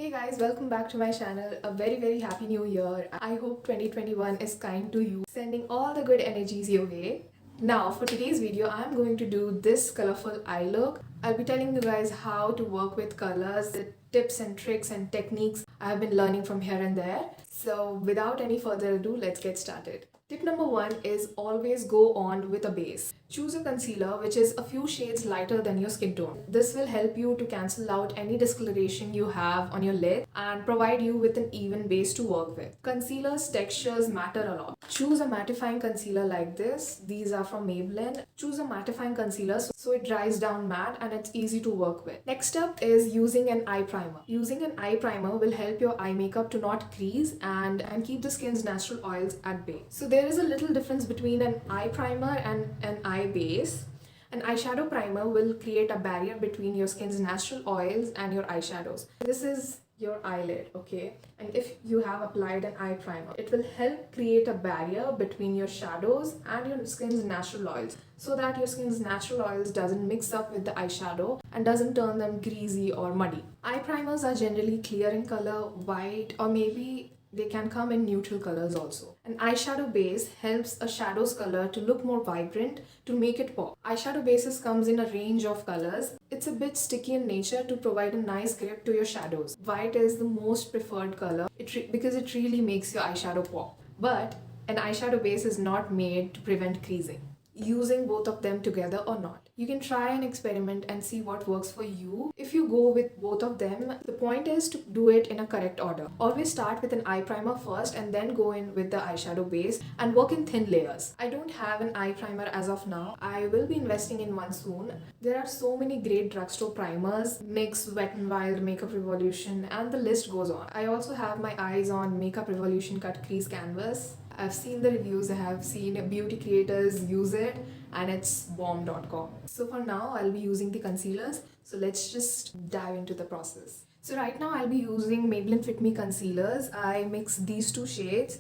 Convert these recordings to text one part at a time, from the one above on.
Hey guys, welcome back to my channel. A very happy new year. I hope 2021 is kind to you, sending all the good energies your way. Now for today's video, I'm going to do this colorful eye look. I'll be telling you guys how to work with colors, the tips and tricks and techniques I've been learning from here and there. So without any further ado, let's get started. Tip number one is always go on with a base. Choose a concealer which is a few shades lighter than your skin tone. This will help you to cancel out any discoloration you have on your lid and provide you with an even base to work with. Concealer's textures matter a lot. Choose a mattifying concealer like this. These are from Maybelline. Choose a mattifying concealer so it dries down matte and it's easy to work with. Next up is using an eye primer. Using an eye primer will help your eye makeup to not crease and keep the skin's natural oils at bay. So there is a little difference between an eye primer and an eye base. An eyeshadow primer will create a barrier between your skin's natural oils and your eyeshadows. This is your eyelid, okay? And if you have applied an eye primer, it will help create a barrier between your shadows and your skin's natural oils so that your skin's natural oils doesn't mix up with the eyeshadow and doesn't turn them greasy or muddy. Eye primers are generally clear in color, white, or maybe they can come in neutral colors also. An eyeshadow base helps a shadow's color to look more vibrant to make it pop. Eyeshadow bases comes in a range of colors. It's a bit sticky in nature to provide a nice grip to your shadows. White is the most preferred color because it really makes your eyeshadow pop. But an eyeshadow base is not made to prevent creasing. Using both of them together or not. You can try and experiment and see what works for you. If you go with both of them, the point is to do it in a correct order. Always start with an eye primer first and then go in with the eyeshadow base and work in thin layers. I don't have an eye primer as of now. I will be investing in one soon. There are so many great drugstore primers, NYX, Wet n Wild, Makeup Revolution, and the list goes on. I also have my eyes on Makeup Revolution Cut Crease Canvas. I've seen the reviews, I have seen beauty creators use it, and it's bomb.com. So for now, I'll be using the concealers. So let's just dive into the process. So right now I'll be using Maybelline Fit Me concealers. I mix these two shades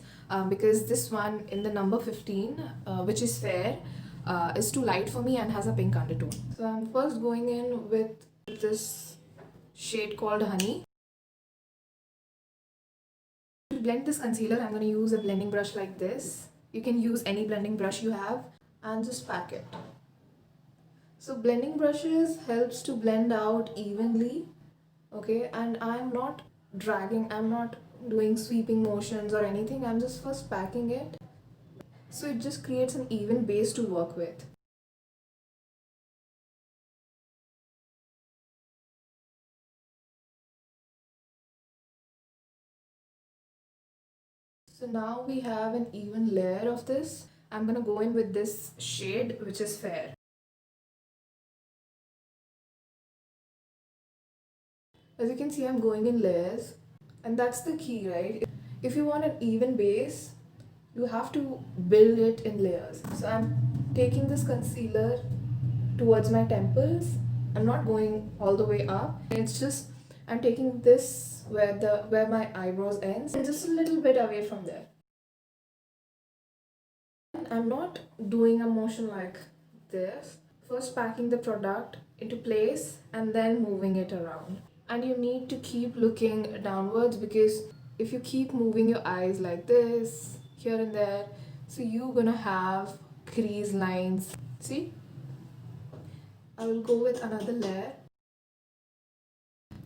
because this one in the number 15, which is fair, is too light for me and has a pink undertone. So I'm first going in with this shade called Honey. To blend this concealer, I'm going to use a blending brush like this. You can use any blending brush you have and just pack it. So blending brushes helps to blend out evenly, okay? And I'm not dragging, I'm not doing sweeping motions or anything. I'm just first packing it. So it just creates an even base to work with. So now we have an even layer of this. I'm gonna go in with this shade, which is Fair. As you can see, I'm going in layers, and that's the key, right? If you want an even base, you have to build it in layers. So I'm taking this concealer towards my temples. I'm not going all the way up. It's just I'm taking this where my eyebrows ends and just a little bit away from there. I'm not doing a motion like this. First packing the product into place and then moving it around. And you need to keep looking downwards because if you keep moving your eyes like this, here and there, so you're gonna have crease lines. See? I will go with another layer.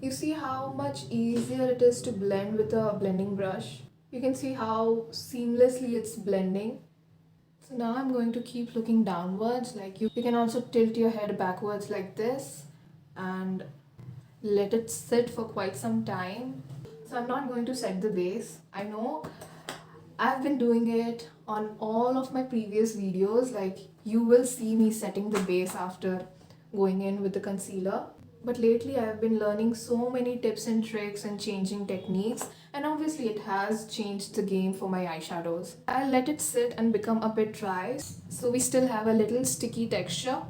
You see how much easier it is to blend with a blending brush? You can see how seamlessly it's blending. So now I'm going to keep looking downwards. Like you can also tilt your head backwards like this and let it sit for quite some time. So I'm not going to set the base. I know I've been doing it on all of my previous videos. Like you will see me setting the base after going in with the concealer. But lately I've been learning so many tips and tricks and changing techniques, and obviously it has changed the game for my eyeshadows. I'll let it sit and become a bit dry so we still have a little sticky texture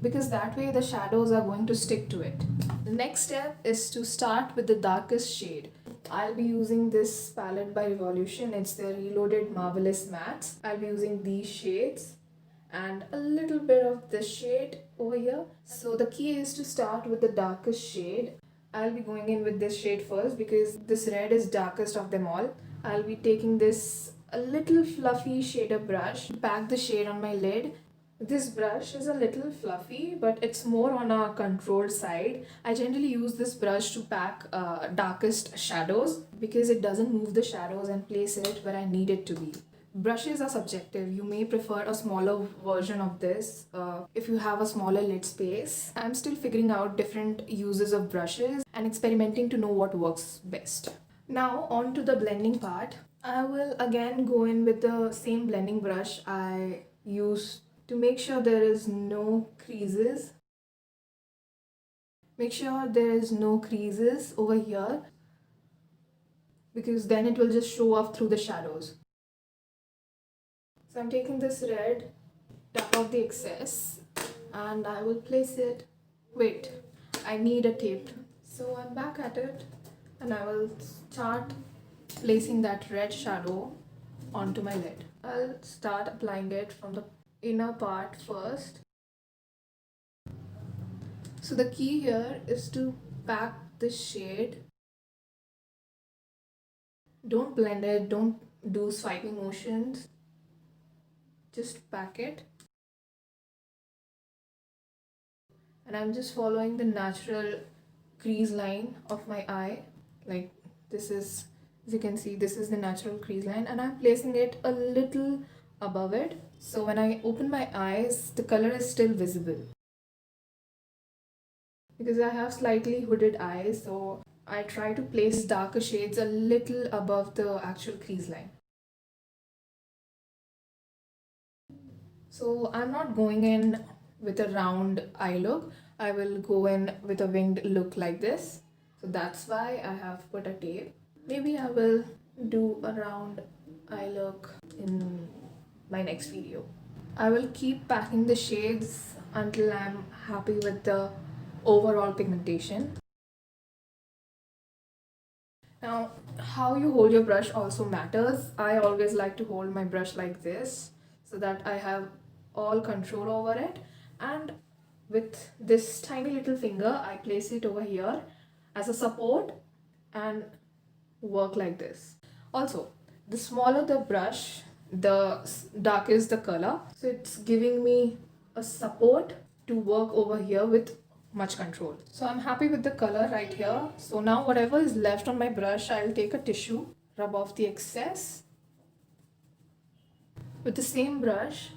because that way the shadows are going to stick to it. The next step is to start with the darkest shade. I'll be using this palette by Revolution. It's the Reloaded Marvelous Mattes. I'll be using these shades and a little bit of this shade over here. So the key is to start with the darkest shade. I'll be going in with this shade first because this red is darkest of them all. I'll be taking this a little fluffy shader brush to pack the shade on my lid. This brush is a little fluffy, but it's more on a controlled side. I generally use this brush to pack darkest shadows because it doesn't move the shadows and place it where I need it to be. Brushes are subjective. You may prefer a smaller version of this if you have a smaller lid space. I'm still figuring out different uses of brushes and experimenting to know what works best. Now on to the blending part. I will again go in with the same blending brush I used to make sure there is no creases. Make sure there is no creases over here because then it will just show off through the shadows. So I'm taking this red, tap off the excess, and I will place it. Wait, I need a tape. So I'm back at it and I will start placing that red shadow onto my lid. I'll start applying it from the inner part first. So the key here is to pack the shade. Don't blend it, don't do swiping motions. Just pack it. And I'm just following the natural crease line of my eye. Like this is, as you can see, this is the natural crease line and I'm placing it a little above it. So when I open my eyes, the color is still visible. Because I have slightly hooded eyes, so I try to place darker shades a little above the actual crease line. So I'm not going in with a round eye look. I will go in with a winged look like this. So that's why I have put a tape. Maybe I will do a round eye look in my next video. I will keep packing the shades until I'm happy with the overall pigmentation. Now, how you hold your brush also matters. I always like to hold my brush like this so that I have all control over it, and with this tiny little finger I place it over here as a support and work like this. Also, the smaller the brush, the darker is the color, so it's giving me a support to work over here with much control. So I'm happy with the color right here. So now whatever is left on my brush, I'll take a tissue, rub off the excess. With the same brush,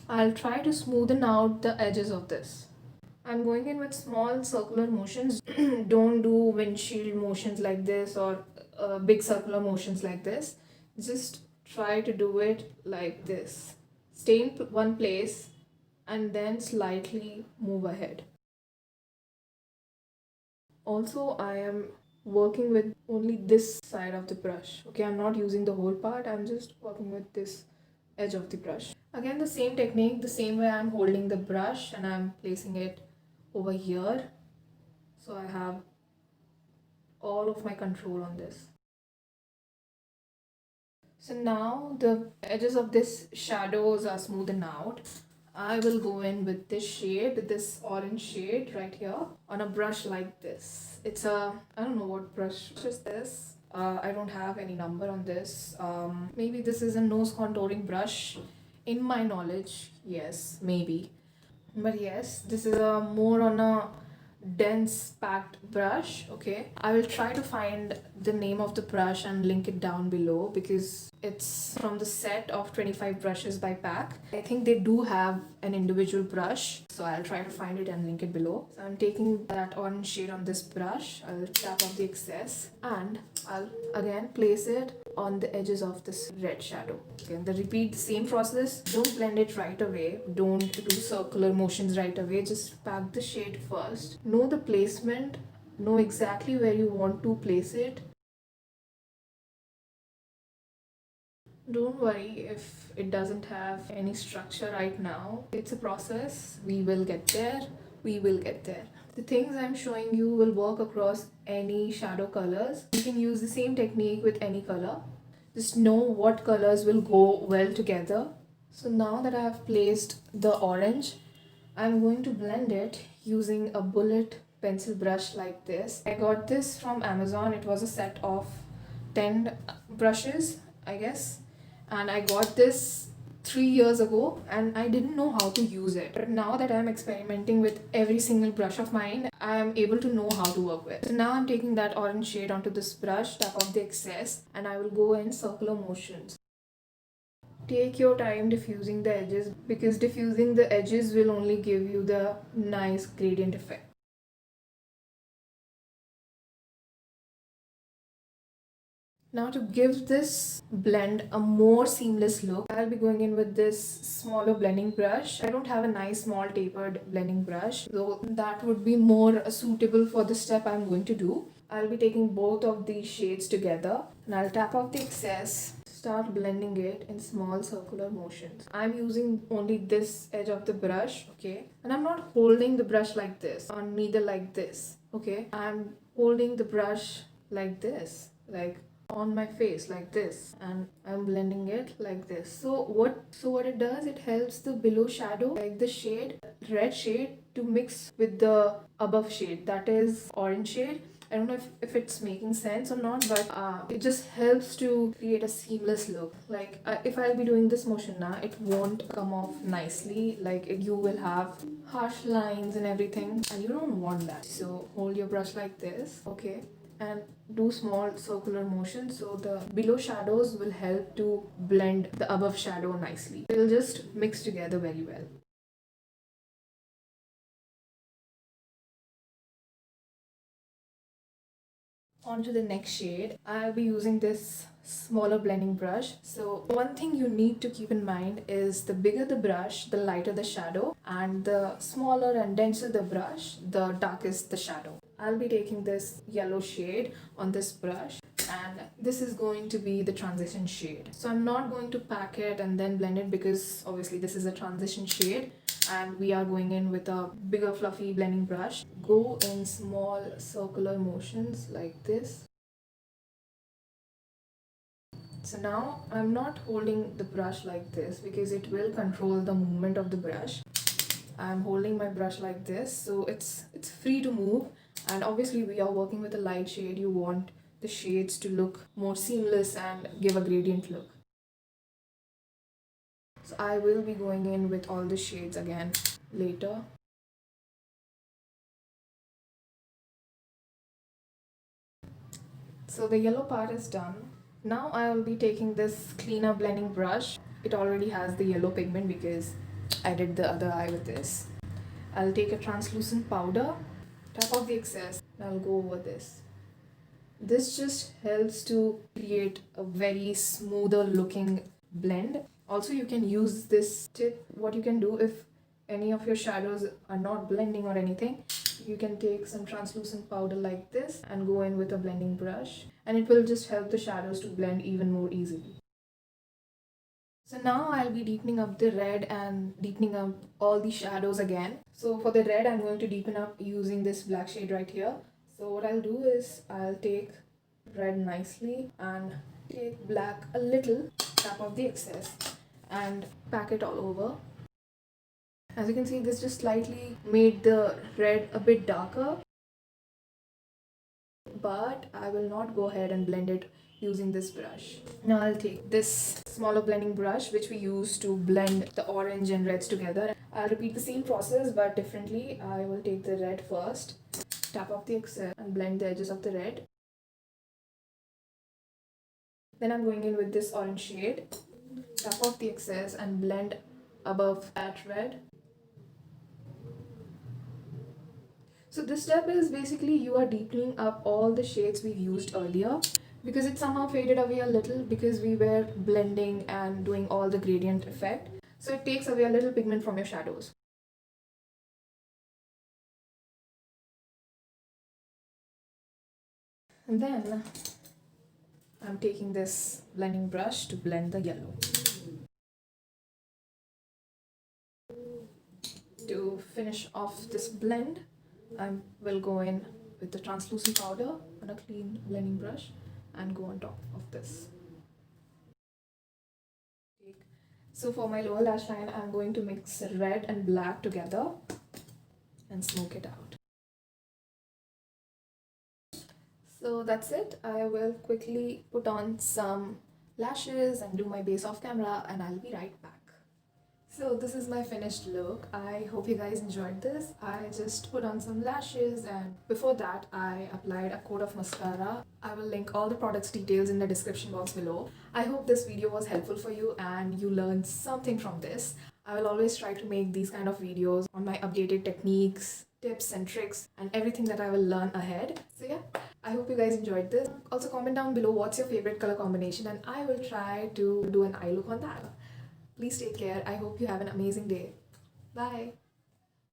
I'll try to smoothen out the edges of this. I'm going in with small circular motions. Don't do windshield motions like this or big circular motions like this. Just try to do it like this. Stay in one place and then slightly move ahead. Also, I am working with only this side of the brush. Okay, I'm not using the whole part. I'm just working with this edge of the brush. Again, the same technique, the same way I'm holding the brush and I'm placing it over here. So I have all of my control on this. So now the edges of this shadows are smoothened out. I will go in with this shade, this orange shade right here on a brush like this. It's a, I don't know what brush is this. I don't have any number on this. Maybe this is a nose contouring brush. In my knowledge, yes, maybe. But yes, this is a more on a dense packed brush. Okay, I will try to find the name of the brush and link it down below because it's from the set of 25 brushes by pack. I think they do have an individual brush, so I'll try to find it and link it below. So I'm taking that orange shade on this brush. I'll tap off the excess and I'll again place it on the edges of this red shadow. Okay, then repeat the same process. Don't blend it right away. Don't do circular motions right away. Just pack the shade first. Know the placement. Know exactly where you want to place it. Don't worry if it doesn't have any structure right now. It's a process. We will get there. We will get there. The things I'm showing you will work across any shadow colors. You can use the same technique with any color. Just know what colors will go well together. So now that I have placed the orange, I'm going to blend it using a bullet pencil brush like this. I got this from Amazon. It was a set of 10 brushes, I guess. And I got this 3 years ago and I didn't know how to use it. But now that I'm experimenting with every single brush of mine, I'm able to know how to work with. So now I'm taking that orange shade onto this brush, tap off the excess, and I will go in circular motions. Take your time diffusing the edges because diffusing the edges will only give you the nice gradient effect. Now to give this blend a more seamless look, I'll be going in with this smaller blending brush. I don't have a nice small tapered blending brush, so that would be more suitable for the step I'm going to do. I'll be taking both of these shades together and I'll tap off the excess, start blending it in small circular motions. I'm using only this edge of the brush, okay? And I'm not holding the brush like this or neither like this, okay? I'm holding the brush like this, like on my face like this, and I'm blending it like this. So what it does, it helps the below shadow, like the shade, red shade, to mix with the above shade, that is orange shade. I don't know if it's making sense or not, but it just helps to create a seamless look. Like if I'll be doing this motion now, it won't come off nicely. Like you will have harsh lines and everything, and you don't want that. So hold your brush like this, okay, and do small circular motions so the below shadows will help to blend the above shadow nicely. It'll just mix together very well. On to the next shade. I'll be using this smaller blending brush. So one thing you need to keep in mind is the bigger the brush, the lighter the shadow, and the smaller and denser the brush, the darkest the shadow. I'll be taking this yellow shade on this brush, and this is going to be the transition shade. So I'm not going to pack it and then blend it because obviously this is a transition shade and we are going in with a bigger fluffy blending brush. Go in small circular motions like this. So now I'm not holding the brush like this because it will control the movement of the brush. I'm holding my brush like this, so it's free to move, and obviously we are working with a light shade. You want the shades to look more seamless and give a gradient look. So I will be going in with all the shades again later. So the yellow part is done. Now I will be taking this cleaner blending brush. It already has the yellow pigment because I did the other eye with this. I'll take a translucent powder, tap off the excess, and I'll go over this. This just helps to create a very smoother looking blend. Also, you can use this tip. What you can do if any of your shadows are not blending or anything, you can take some translucent powder like this and go in with a blending brush, and it will just help the shadows to blend even more easily. So now I'll be deepening up the red and deepening up all the shadows again. So for the red, I'm going to deepen up using this black shade right here. So what I'll do is I'll take red nicely and take black a little, tap off the excess and pack it all over. As you can see, this just slightly made the red a bit darker, but I will not go ahead and blend it using this brush. Now I'll take this smaller blending brush which we use to blend the orange and reds together. I'll repeat the same process but differently. I will take the red first, tap off the excess and blend the edges of the red. Then I'm going in with this orange shade, tap off the excess and blend above that red. So this step is basically you are deepening up all the shades we used earlier because it somehow faded away a little because we were blending and doing all the gradient effect. So it takes away a little pigment from your shadows. And then I'm taking this blending brush to blend the yellow. To finish off this blend, I will go in with the translucent powder on a clean blending brush and go on top of this. So for my lower lash line, I'm going to mix red and black together and smoke it out. So that's it. I will quickly put on some lashes and do my base off camera, and I'll be right back. So this is my finished look. I hope you guys enjoyed this. I just put on some lashes, and before that I applied a coat of mascara. I will link all the products details in the description box below. I hope this video was helpful for you and you learned something from this. I will always try to make these kind of videos on my updated techniques, tips and tricks and everything that I will learn ahead. So yeah, I hope you guys enjoyed this. Also comment down below what's your favorite color combination and I will try to do an eye look on that. Please take care. I hope you have an amazing day. Bye.